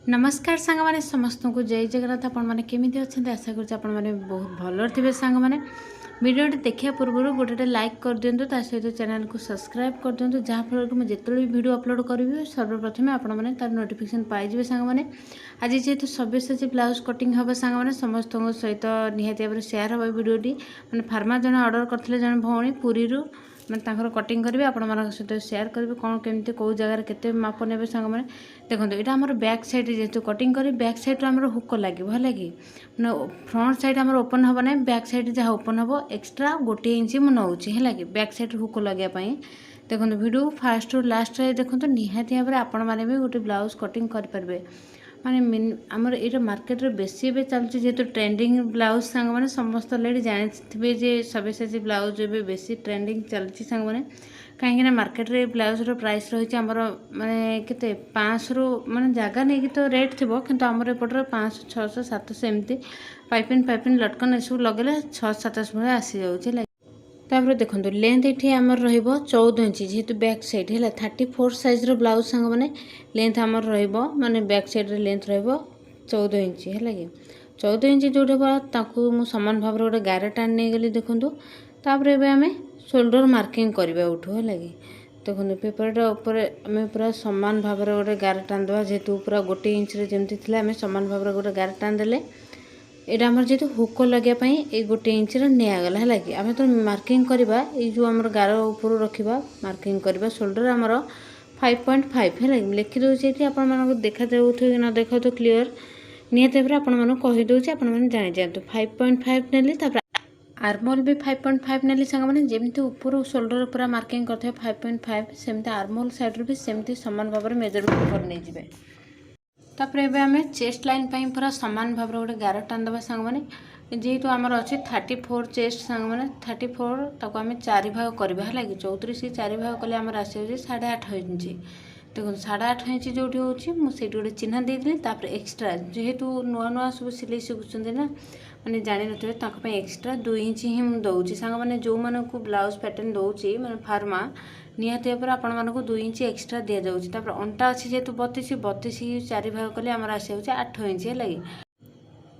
नमस्कार सांग मैंने समस्त को जय जगन्नाथ। आपण मैंने केमी अच्छा आशा कर बहुत भल थे सांग मैंने वीडियो देखा पूर्व गोटे लाइक कर दिंतु सहित चैनल को सब्सक्राइब कर दिंतु जहाँफल कि मुझे भी वीडियो अपलोड करी सर्वप्रथमें आपने तार नोटिफिकेशन पाइबे सांग मैंने आज जेहेतु सब्यसाची ब्लाउज कटिंग हम सांग मैंने समस्त सहित निहाती भाव सेयार हम वीडियोटी मैंने फार्मा जन ऑर्डर करते जन भौणी पुरी मैं कटिंग करेंगे आपण सहित सेयार करेंगे कौन केमती कौ जगार के माप ने सांग मैंने देखो यहाँ आम बैक साइड जेहतु कटिंग करी बैक साइड आम हुक लगे है कि मैंने फ्रंट साइड आम ओपन हम ना बैक साइड जहाँ ओपन हम एक्सट्रा गोटे इंच मुझे है कि बैक साइड हुक लगे देखो वीडियो फास्ट लास्ट देखो निहाती भाव में आपण मैंने भी गोटे ब्लाउज कटिंग करेंगे माने आमर ये मार्केट रे बेसी भी चलती जेहेतु ट्रेंडिंग ब्लाउज सांग मैंने समस्त लेडी जानी जे सब्यसाची ब्लाउज ए बेसी ट्रेंडिंग चलती सांग मैंने कहीं मार्केट रे ब्लाउज रो प्राइस रही आमर माने केते 500 रु माने जगह नहीं तो रेट थी किंतु आमर एपटर 500 600 700 एमती पाइपिन लटकन एसब लगे 600-700 भाई आसी जाऊँगी। तापर देखो लेंथ ये आमर रो 14 इंच जेहेतु बैक साइड है 34 साइज रो ब्लाउज सांग मैंने लेंथ आमर माने बैक साइड रे लेंथ 14 इंच है कि 14 इंच जो मुझ सामान भाव गोटे गार टाण नहीं गली देखूँ। तापर आम शोल्डर मार्किंग करवा उठू है कि देखो पेपरटा उपर आम पूरा सामान भाव में गोटे गार टाण देवा जेहेतु पूरा गोटे इंच जमी थी आम सामान भाव में गोटे गार टाण देले यहाँ आम जेहतु हुक लगे ये गोटे इंच निगला है कि आम तो मार्किंग करवा ये जो आम गार ऊपर रखा मार्किंग करवा शोल्डर आमर 5.5 है लिखिदे ये आप देखा जाऊे न देखा तो क्लीयर निहत भाव आपको कहीदे आपने जानी जातु 5.5 नेली आर्मोल भी 5.5 नेली सांग मैंने जमी ऊपर शोल्डर पूरा मार्किंग करते 5.5 सेमती आर्मोल साइड भी सेमती सामान भाव में मेजरमेंट कर नहीं जाए। तापर एबे आमे चेस्ट लाइन पाई पूरा सामान भाव गोटे गार टाण देवा सांग मैंने जेहेतु आमर अच्छी 34 चेस्ट सांग मैंने 34 ताको आमे 4 भाग करवा है कि 34 की 4 भाग कले आमर आसे 8.5 इंच देखो 8.5 इंच जो मुझे गोटे चिन्ह देती एक्सट्रा जेहेतु नुआ नुआ सब सिलाई शिखुं ना मैंने जानी थे एक्सट्रा 2 इंच ही दूसरी सांग मैंने जो मानक ब्लाउज पैटर्न दूसरी मैंने फार्मा निहत भाव आपण मानक 2 इंच एक्सट्रा दि जाऊँगी। अंटा अच्छी जेहतु 32 4 भाग कले आमर आसे 8 इंच है लगे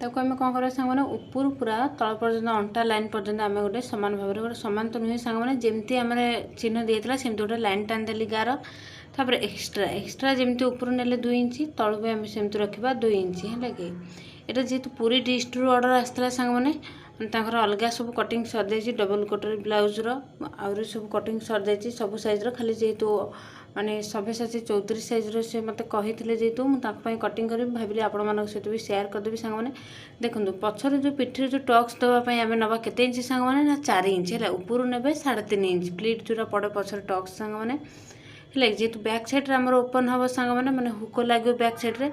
ताको आम कौन कर सांग मैंने ऊपर पूरा तल पर्यटन अंटा लाइन पर्यटन आम गोटे सामान भाव में गोटे सामान तो नुहे सांग मैंने जमती आम चिन्ह देता सेमती गोटे लाइन टाण देली गार तापर एक्सट्रा जमती ऊपर नेले 2 इंच तलू भी आम सेमती रखा 2 इंच है लगे यहाँ जेहेतु पूरी डिस्ट्रिक्ट ऑर्डर आसला सांग मैंने अलग सब कटिंग सर जाइए डबल कटर ब्लाउजर आउरी सब कटिंग सर जाइए सब साइज्र खाली जेहेतु माने सब्यसाची 34 साइज्र से मत कही जेहेतु मुझे कटिंग करी भाविली आपण सहित भी सेयार करदेवी सांग मैंने देखो पछर जो पिठी जो टक्स देवाई आम नवा केते इंच सांग मैंने ना 4 इंच है ऊपर ने 3.5 इंच प्लीट जो पड़े पछर टक्स सांग मैंने है जेहेतु बैक साइड रे आमर ओपन हम सांग मैंने मैंने हुक लगे बैक साइड रे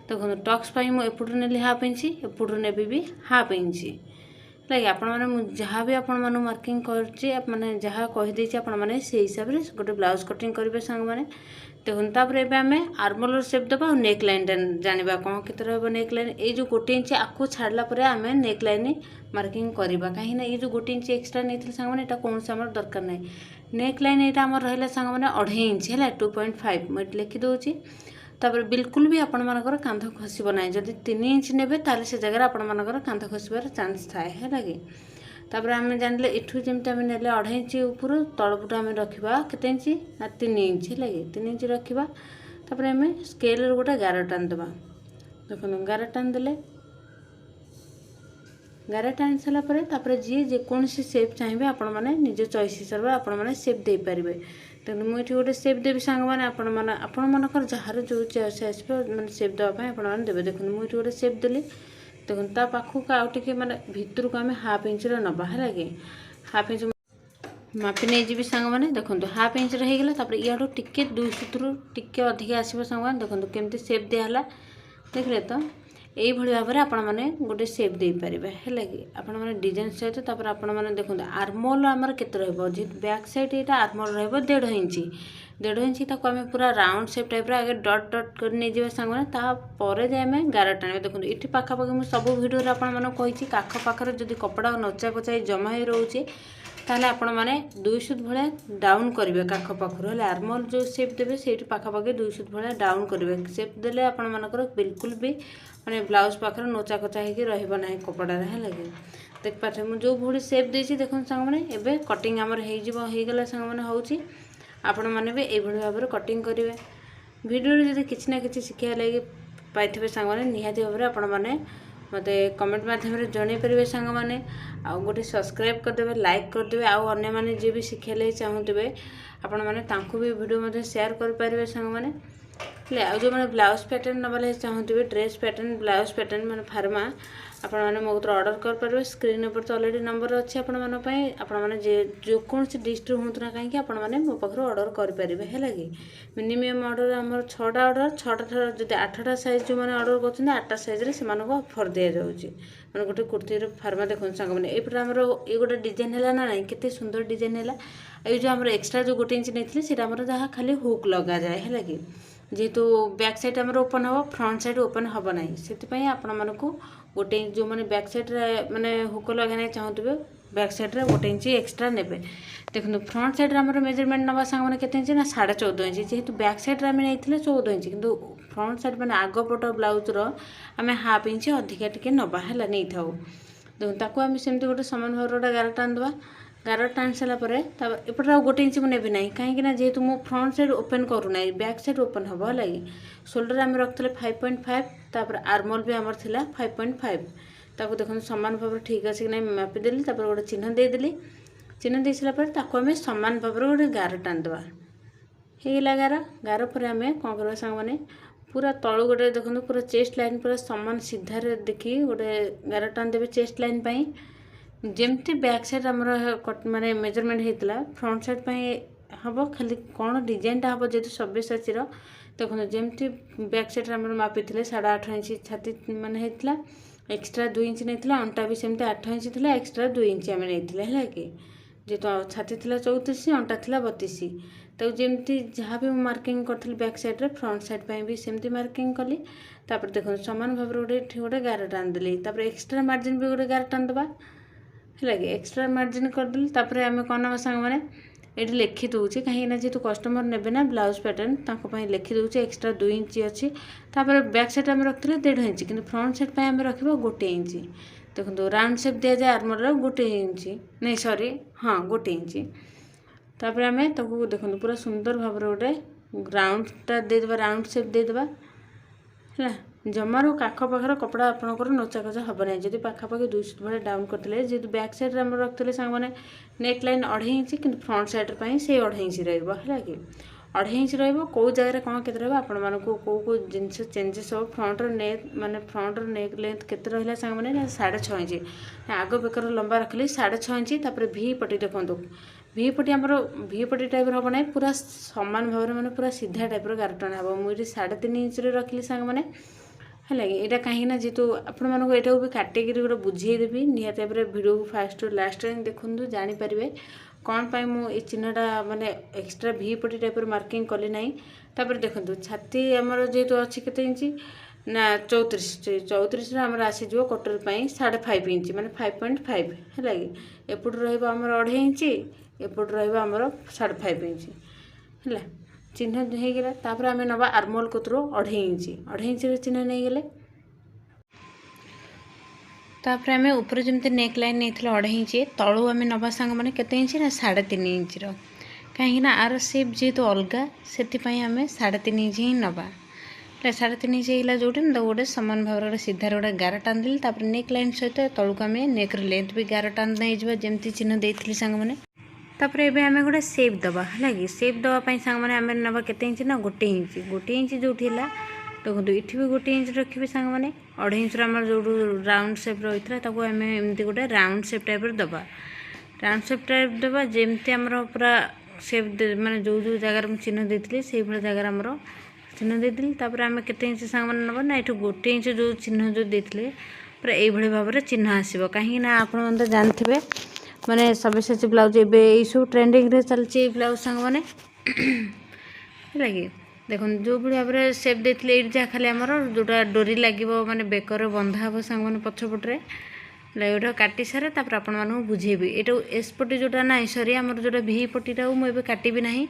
देखो टक्स मुझे एपटू नेली हाफ इंच एपटू नेबी भी हाफ इंच लगे आपण मैंने जहाँ भी आपण मैंने मार्किंग कर जहाँ कहीदे आपने से हिसाब से गोटे ब्लाउज कटिंग करेंगे सांग मैंने देखो तापर एबे आमे आर्मोलर शेप देवा और नेक लाइन जाना कौन के नेक लाइन ये जो गोटे इंच आपको छाड़ला आम नेक लाइन मार्किंग करवा कहीं ये जो गोटे इंच एक्सट्रा नहीं सांग मैंने कौन से आम दरकार ना नेक लाइन यहाँ आम रहा सांग मैंने 2.5 इंच है 2.5 मुझे लिखिदे तापर बिल्कुल भी आपण मानकर कांध खसब ना जदि 3 इंच ने से जगह आपण मानकर कांध खसबार चांस थाए है लगे तापर आम जान इठू जमी आम ने 2.5 इंच ऊपर तलपट आम रखा के इंच ना 3 इंच है लगे 3 इंच रखा तापर आम स्केल गोटे गार टाण देवा देखो गार टाण देले गार टाणी सारापर जी जेकोसी सेप चाहिए आपण मैंने निज चॉइस हिसाब से आपण मैंने सेप दे पारे तेणु मुझे गोटे सेप देवी सांग मैंने आपण मानकर जार जो चॉइस आसो मैंने सेप देवाई आपने देवे देखो मुझे गोटे सेप देली देखो ता पाखक आउ टे मैंने भितर को आम हाफ इंच नवा है लगे हाफ इंच मापी नहीं जी सांग मैंने देखो हाफ इंच होगा इू टे 2 सुतरू टे अधिक आसो सांग मैंने देखो केमती सेप दिहला देखिले तो यही भाव में आपण मैंने गोटे सेप दे पारे है कि आपण मैंने डिजाइन सहित आपण मैंने देखो आर्मोल आमर के बैक साइड यहाँ आर्मोल रहा 1.5 इंच ताको आम पूरा राउंड सेप टाइप आगे डट डट कर नहीं जाए सांग मैंने तापर जाए आम गार टाणी देखो ये पाखापाखि मुझे सब भिडियो आपको कही आखपाखर जब कपड़ा नचा कचा जमा हो रोचे ताहले आपण माने 2 सुत भले डाउन करिवे काख पाखर हेले आर्मल जो शेप देबे सेठी पाखा पाखे 2 सुत भले डाउन करिवे शेप देले आपण मानकर बिल्कुल भी माने ब्लाउज पाखर नोचा कचा हेकी रहइबो नाही कपड़ा रे हेला कि देख पाथे मु जो भूडी शेप देछि देखन संग माने एबे कटिंग हमर हेइ जिवो हेइ गेला संग माने होउची आपण माने बे एइ भडी भाबरे कटिंग करिवे वीडियो रे जदि किछि ना किछि सिखिया लागि पाइथिबे संग माने निहाती भाबरे आपण माने मते कमेंट माध्यम रे जणे परिवे संग माने आ गोटे सब्सक्राइब कर देबे लाइक कर देबे आ अन्य माने जे भी सिखे ले चाहूतबे आपण माने तांको भी वीडियो मध्ये शेयर कर परिवे संग माने ले आ जो माने ब्लाउज पैटर्न नबले चाहूतबे ड्रेस पैटर्न ब्लाउज पैटर्न माने फार्मा आपण माने मोगत्र ऑर्डर कर परिवे स्क्रीन ऊपर तो ऑलरेडी नंबर अछि आपण माने पई आपण माने जे जो कोन से डिस्ट्रिक्ट होंतरा काहे कि आपण माने मो पखरो ऑर्डर कर परिवे हेला कि मिनिमम ऑर्डर हमर 6टा ऑर्डर 6टा जदि 8टा साइज जो माने ऑर्डर करछन 8टा साइज रे से मानको ऑफर दिया जाउची माने गोटे कुर्ती रे फार्मा देखन संग माने ए पर हमर ए गोटे डिजाइन हैला ना नहीं केते सुंदर डिजाइन हैला ए जो हमर एक्स्ट्रा जो गोटे इंच नेथले सेटा हमर जहा खाली हुक लगा जाय हैला कि जेहेतु बैक साइड हमर ओपन हो फ्रंट साइड ओपन हबो नाही सेति पई आपण मानको गोटे जो माने बैक साइड रे माने हुक लगाने चाहतबे बैक साइड रे गोटे इंच एक्स्ट्रा नेबे देखो फ्रंट साइड रे हमर मेजरमेंट नबा संग माने केते इंच ना 14.5 इंच जेहेतु बैक साइड रे हम नेथिले 14 इंच किंतु फ्रंट साइड माने आगो पट ब्लाउज रो हमें हाफ इंच अधिका टिके नबा हैला नै थाउ देखो ताको हम सेमति गोटे समान भावरोटा गार टान दबा गार टान सला परे तब एपटा गोटे इंच मुने भी नै काहे कि ना जेहेतु मो फ्रंट साइड ओपन करू नै बैक साइड ओपन हबो लागि शोल्डर हम रखतले 5.5 तापर आर्मल भी हमर थिला 5.5 ताको देखन समान भाव ठीक अछि कि नै मापि देली तापर गोटे चिन्ह दे देली चिन्ह दे सला परे ताको हम समान भाव गोटे गार टान दबा हे गेला गार परे हम कोन करबा संग माने पूरा तळु गोटे देखन पूरा चेस्ट लाइन पूरा समान सीधा रे देखि गोटे गार टान देबे चेस्ट लाइन पई जेमती बैक साइड हमर माने मेजरमेंट हेतला फ्रंट साइड पई हबो खाली कोन डिजाइन ता हबो जेतु 26 इंच रो देखो जेमती बैक साइड हमर मापिथिले 8.5 इंच छाती माने हेतला एक्स्ट्रा 2 इंच नेतला अंटा भी सेमते 8 इंच थिला एक्स्ट्रा 2 इंच हम नेथिले हैला कि जेतु छाती थिला 34 अंटा थिला 32 तो जेमती जहाँ भी मार्किंग करथि बैक साइड रे फ्रंट साइड पई भी सेमती मार्किंग कली तापर देखो समान भाव गोटे गार टान देली तापर एक्स्ट्रा मार्जिन भी गोटे गार टान दबा हैला कि एक्स्ट्रा मार्जिन कर देली तापर हम कोन संग माने एठी लिखि दोउची कहीं ना जेतु कस्टमर नेबे ना ब्लाउज पैटर्न ताको पई लिखि दोउची एक्स्ट्रा 2 इंच अछि तापर बैक साइड हम रखथले 1.5 इंच किंतु फ्रंट साइड पई हम रखबो 1 इंच देखो राउंड शेप दिया जाय आर्मर रो 1 इंच नहीं सॉरी हां 1 इंच तापर हमें ताको देखो पूरा सुंदर भाव गोटे राउंड टा दे देबा राउंड शेप दे देबा हैला जमारो काख पाखर कपड़ा आपनकर नोचा कचा हबो नै जदि पाखा पाखे 2 सुत भले डाउन करतले जेतु बैक साइड रे हम रखतले संग माने नेक लाइन 2.5 इंच किंतु फ्रंट साइड पई से 2.5 इंच रहइबो हैला कि 2.5 इंच रहइबो को जगह रे कोन केते रहबो आपण मानको को जिंस चेंजेस हो फ्रंट रो नेक माने फ्रंट रो नेक लेंथ केते रहिला संग माने 6.5 इंच आगो बेकर लंबा रखली 6.5 इंच तापर भी पटी देखंतु भी पटी हमरो भी पटी टाइप रो बनै पूरा समान भाव रे माने पूरा सीधा टाइप रो गारटन हबो मुरी 3.5 इंच रे रखली संग माने हैला एटा कहीं ना जेतु आपण मानको एटा भी काटेगिरी गोटे बुझे देबी निहाते पर वीडियो फास्ट लास्ट टाइम देखुंदु जानि परिबे कोन पई मु ए चिन्हटा माने एक्स्ट्रा भी पटी टाइप रो मार्किंग कली नै तापर देखंतु छाती हमर जेतु अछि केते इंच ना 34 रे हमर आसी जो कटर पई 5.5 इंच माने 5.5 हैला एपुट रहइबो हमर 2.5 इंच एपुट रहइबो हमर 5.5 इंच हैला चिन्ह हो गला तापर आम नवा आर्मल कतरो 2.5 इंच रे चिन्ह नहीं गले तापर आम ऊपर जमते नेक लाइन नहीं 2.5 इंच तलू आम नवा सांग माने केते इंच ना 3.5 इंच रो कहीं ना आर शेप जेहेतु अलगा से आम 3.5 इंच ही नवा 3.5 इंच होगा जोटे ना गोटे सामान भाव गोटे सीधा गोटे गार टान देली तापर नेक लाइन सहित तलू आम नेक लेंथ भी गार टान नहीं जमती चिन्ह देती सांग मैंने तापर एबे हमें गोटे शेप दबा है कि शेप दवाई सांग मैंने आम नवा केते इंच ना 1 इंच जो देखो इठी भी 1 इंच रखिए सांग मैंने 2.5 इंच जो राउंड शेप रही है आम एमती गोटे राउंड शेप टाइप दबा राउंड शेप टाइप दबा जमती आमर पूरा शेप माने जो जो जगार चिन्ह देती से भाई जगार आमर चिन्ह देती तापर आम केते इंच सांग मैंने नबा ना ये 1 इंच जो चिन्ह जो देते पूरा यही भाव में चिन्ह आसो कहीं आपण तो जानते माने सब्यसाची ब्लाउज एबे सब ट्रेंडिंग रे चलची ब्लाउज संग माने लगे देखो जो भी भाव में शेप देते ये जहाँ खाली आमर जोटा डोरी लगे माने बेकर बंधा हम संग माने पछपटे ଏଇଟା କାଟି ସାरे ତାପରେ ଆପଣମାନଙ୍କୁ ବୁଝେଇବି। ଏଇଟା ଏସ୍ ପଟି ଯେଉଁଟା ନାହିଁ ସରି ଆମର ଯେଉଁଟା ଭି ପଟିଟାକୁ ମୁଁ ଏବେ କାଟିବି ନାହିଁ,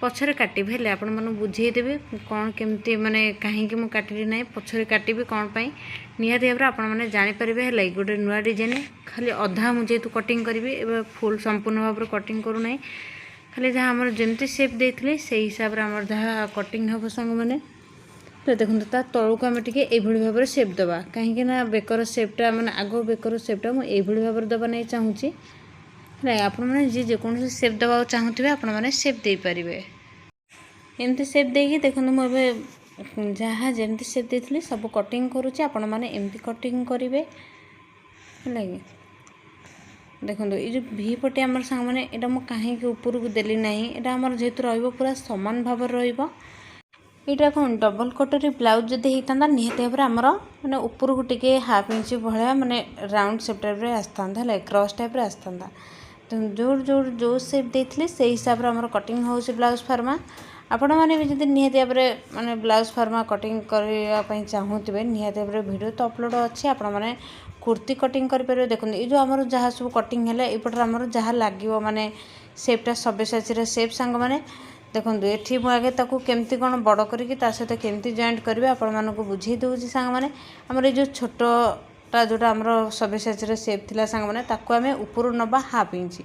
ପଛରେ କାଟିବି ହେଲେ ଆପଣମାନଙ୍କୁ ବୁଝେଇଦେବି କ'ଣ କେମିତି ମାନେ କାହିଁକି ମୁଁ କାଟିଲି ନାହିଁ, ପଛରେ କାଟିବି କ'ଣ ପାଇଁ। ନିହାତି ଭାବରେ ଆପଣମାନେ ଜାଣିପାରିବେ ହେଲା କି ଗୋଟେ ନୂଆ ଡିଜାଇନ୍ ଖାଲି ଅଧା ମୁଁ ଯେହେତୁ କଟିଂ କରିବି ଏବେ ଫୁଲ୍ ସମ୍ପୂର୍ଣ୍ଣ ଭାବରେ କଟିଂ କରୁନାହିଁ, ଖାଲି ଯାହା ଆମର ଯେମିତି ସେପ୍ ଦେଇଥିଲେ ସେଇ ହିସାବରେ ଆମର ଯାହା କଟିଂ ହେବ ସାଙ୍ଗମାନେ। तो देखो ता तलू को आम टे ये भाव में सेप दबा कहीं बेकर सेपटा मैंने आग बेकर सेपटा मुझे भाव में दबा नहीं चाहूँगी आपने जी जेकोसी सेप दबा चाहूे आपने सेप दे पारे एमती सेप देकी देखो मुझे जहाँ जमी सेप देती सब कटिंग करुच्ची आपण मैंने एमती कटिंग करेंगे है देखो ये जो भी पटे आम सांग मैंने यहाँ मुझे कहीं ऊपर को देली ना यहाँ जेहेतु रहा सामान भाव रहा यहाँ कौन डबल कटोरी ब्लाउज जदि होता निहत भाव में आमर मैंने ऊपर को टे हाफ इंच भाया माने राउंड सेप टाइप आसता है क्रॉस टाइप आसता तो जो जो जो सेप देते से हिसाब से आमर कटिंग हो ब्लाउज फार्मा आपण मैंने भी जब निहत भाव में माने ब्लाउज फार्मा कटिंग करने चाहूे निहत भाव में वीडियो तो अपलोड अच्छे आपण मैंने कुर्ती कटिंग करेंगे देखो ये जो आमर जहाँ सब कटिंग है यपटे आमर जहाँ लगे माने सेपटा सब्यसाची सेप सांग मैंने देखो ये मुझे केमती कौन बड़ करके सहित केमती जॉइंट करेंगे आपण मानक बुझे दूसरी सांग मैंने आमर ये छोटा जोटा आमर सब्यसाची सेप थी सांग मैंने आम ऊपर नवा हाफ इंच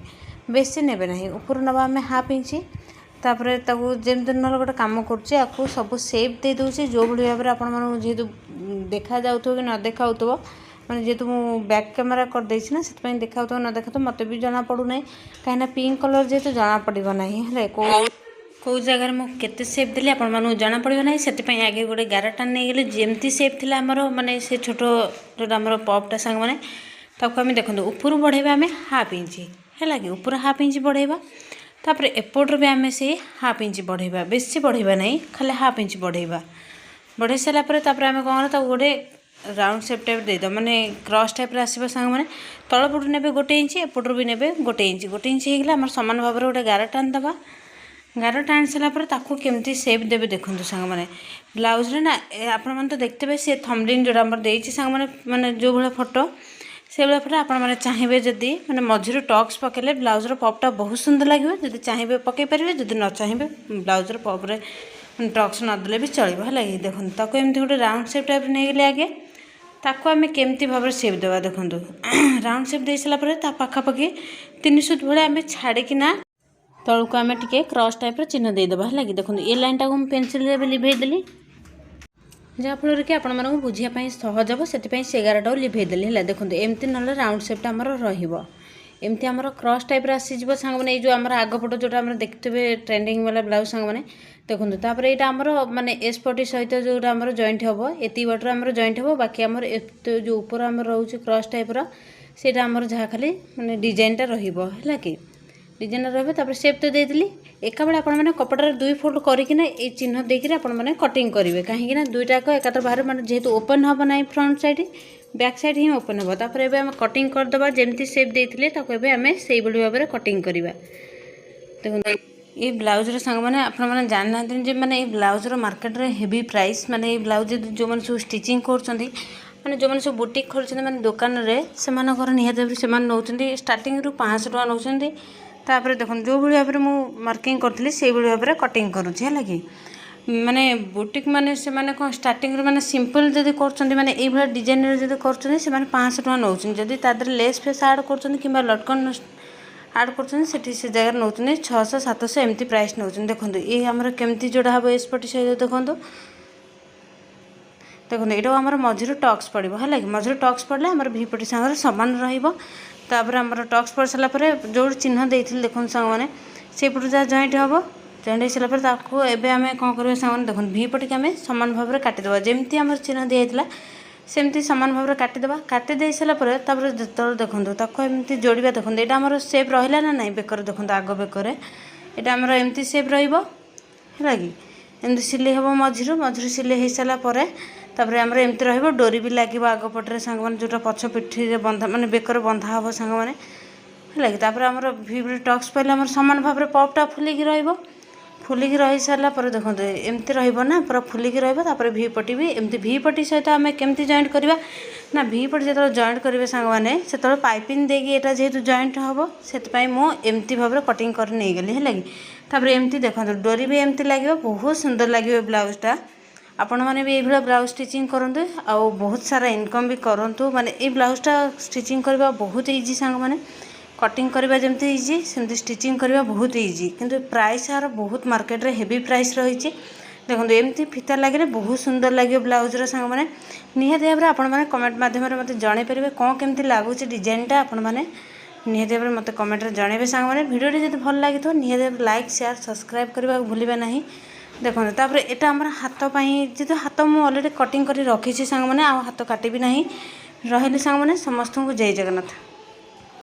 बेसी ने ना ऊपर नवा आम हाफ इंच तापर जमी ना गोटे कम कर सब सेप दे दूसरी जो भाई भाव में आपण जेहेतु देखा जाऊ कि न देखा मैंने जेहेतु मुझे बैक कैमेरा करदे ना से देखा न देखा मत भी जना पड़ूना कहीं पिंक कलर जेहेतु जना पड़ो ना है कौ जगार मुझे सेप देली आपको जना पड़ो ना से आगे गोटे गारटा नहीं गले जमती सेप थी आमर माने से छोट जो आम पपटा सांग मैंने आम देखो ऊपर बढ़ेगा आम हाफ इंच है कि ऊपर हाफ इंच बढ़ेगा तापर एपटर भी आम से हाफ इंच बढ़ेगा बेसी बढ़ेगा नहीं खाली हाफ इंच बढ़ेगा बढ़े सारापर आम कौन गोटे राउंड सेप टाइप देद माने क्रॉस टाइप आसो सांग मैंने तलपटू ने गोटे इंच एपटर भी ने गोटे इंच होगा आम सामान भाव में गोटे गार टाणी दबा गार टाणी सारापर केमती सेप देवे देखो सांग मैंने ब्लाउज ना आपण तो देखते हैं सी थम्बनेल जोड़ा सांग मैंने माने जो भाया फोटो से भाया फोटो आपण मैंने चाहिए जदि मैंने मझिर टक्स पकेले ब्लाउजर पपटा बहुत सुंदर लगे जब चाहिए पकई पारे जब न चाहिए ब्लाउजर पप्रे टक्स नदेले भी चलो है देखो ताको एमती गोटे राउंड सेप टाइप नहीं गले आगे ताको आम केमती भाव में सेप देवा देखो राउंड सेप दे सारापर पाखापाखि 3 सूत भाई आम छाड़िकिना तलू को आम टे क्रॉस टाइप चिन्ह देदेबा है कि देखो ये लाइन टाक पेनसिल लिभेदेली जहाँफल कि आपण मानक बुझापी सहज हम से 11टा लिभेदेली है देखो एमती ना राउंड सेपटा आमर रमती आमर क्रॉस टाइप आसीज सांग मैंने जो आम आगपट जो देखते ट्रेंडिंग वाला ब्लाउज सांग मैंने देखो तापर यहाँ आमर माने एस पटी सहित जो आम जॉइंट हम ये बाटर आम जॉइंट हम बाकी आमर जो ऊपर आम रोचे क्रॉस टाइप से आमर जहाँ खाली माने डिजाइनटा रहा कि डिजाइन रही तापर सेप तो देती एका बेले आपण मैंने कपड़ा 2 फोल्ड करना ये चिन्ह देकर आपण मैंने कटिंग करेंगे कहीं दुईटाक एकातर बाहर मैंने जेहेतु ओपन हम ना फ्रंट साइड बैक साइड ही ओपन हम तापर एबे हम कटिंग करदे जमती सेप देते आम से भाव में कटिंग करवा देखो ये ब्लाउजर सांग मैंने आपने जानना मैंने ब्लाउजर मार्केट में हेवी प्राइस माने ब्लाउज जो मैंने सब स्टिचिंग कर मैंने जो मैंने सब बुटीक खोलते मैंने दुकान में से निहत से नौ स्टार्टिंग रू 500 टका नौ तापर देखो जो भाई भाव में मार्किंग करी से भाव में कटिंग करुँचे है कि माने बुटीक माने से माने कौन स्टार्टिंग माने सिंपल जदि कर माने ये डिजाइन जब कर 500 टका नौ जदि तादर लेस फेस आड कर कि लटकन आड कर से जगह नौ 600 700 एमती प्राइस नौ देखो ये आमर केमती जोड़ा हम एसपटी सहित देखो देखो यहाँ आम मझिर टक्स पड़ो है कि मझिर टक्स पड़े आम भीपटी सांगे सामान रपर आम टक्स पड़ सारापर जो चिन्ह देती देखो सांग मैंने से पटू जहाँ जॉइंट हम जॉइंट हो सारापर एवं आम कौन कर सांग देखो भीपटी आम सामान भाव में काटिदेवा जमती आम चिन्ह दिखाई सेमती सामान भाव में काटिदेवा काटिदे सारापर जो देखो एमती जोड़ा देखो यहाँ आम सेप रहा ना नहीं बेकर देखो आग बेकर यहाँ आमर एमती सेप रहा कि एमती सिले हम मझिर सिले हो सारापर तापर आमर एमती डोरी भी लगे आगपटे सांग मैंने जोटा पछ पिठी बंधा माने बेकर बंधा हम सांग मैंने है कि आमर भी टक्स पहले आम सामान भाव में पपटा फुलिकी फुलिकी रही सारा पर देखो एमती रहा पूरा फुलिकी रहा भी पट्टी भी एमती भी पट्टी सहित आम केमती जॉइंट करवा ना भी पट्टी जो जॉइंट करेंगे सांग मैंने से पाइपिंग देकी यहाँ जेहेतु जॉइंट हम से मुझे भाव में कटिंग कर नहीं गली है कि तापर एमती देखो डोरी भी एमती लगे बहुत सुंदर लगे ब्लाउजटा आपण मैंने भी ये ब्लाउज स्टिचिंग करूँ आउ बहुत सारा इनकम भी करूँ माने ये ब्लाउजटा स्टिचिंग करवा बहुत इजी सांग मैंने कटिंग करवा जमती इजी सेमती स्टिचिंग करवा बहुत इजी किंतु प्राइस यार बहुत मार्केट रे हेवी प्राइस रही देखो एमती फीता लगे बहुत सुंदर लगे ब्लाउजर सांग मैंने निहाती भाव में आपण मैंने कमेंट माध्यम मत जन पारे कौन केमती लगुच डिजाइनटा आपण मैंने निहाती भाव में मत कमेंट जनइबे सांग मैंने भिडियो जब भल लगी तो निहाती लाइक शेयर सब्सक्राइब करने भूलिए ना देखो तापर एटा आम हाथ जेहतु हाथ मुझे अलरेडी कटिंग कर रखी सांग मैंने हाथ काटि ना रही सांग मैंने समस्त को जय जगन्नाथ।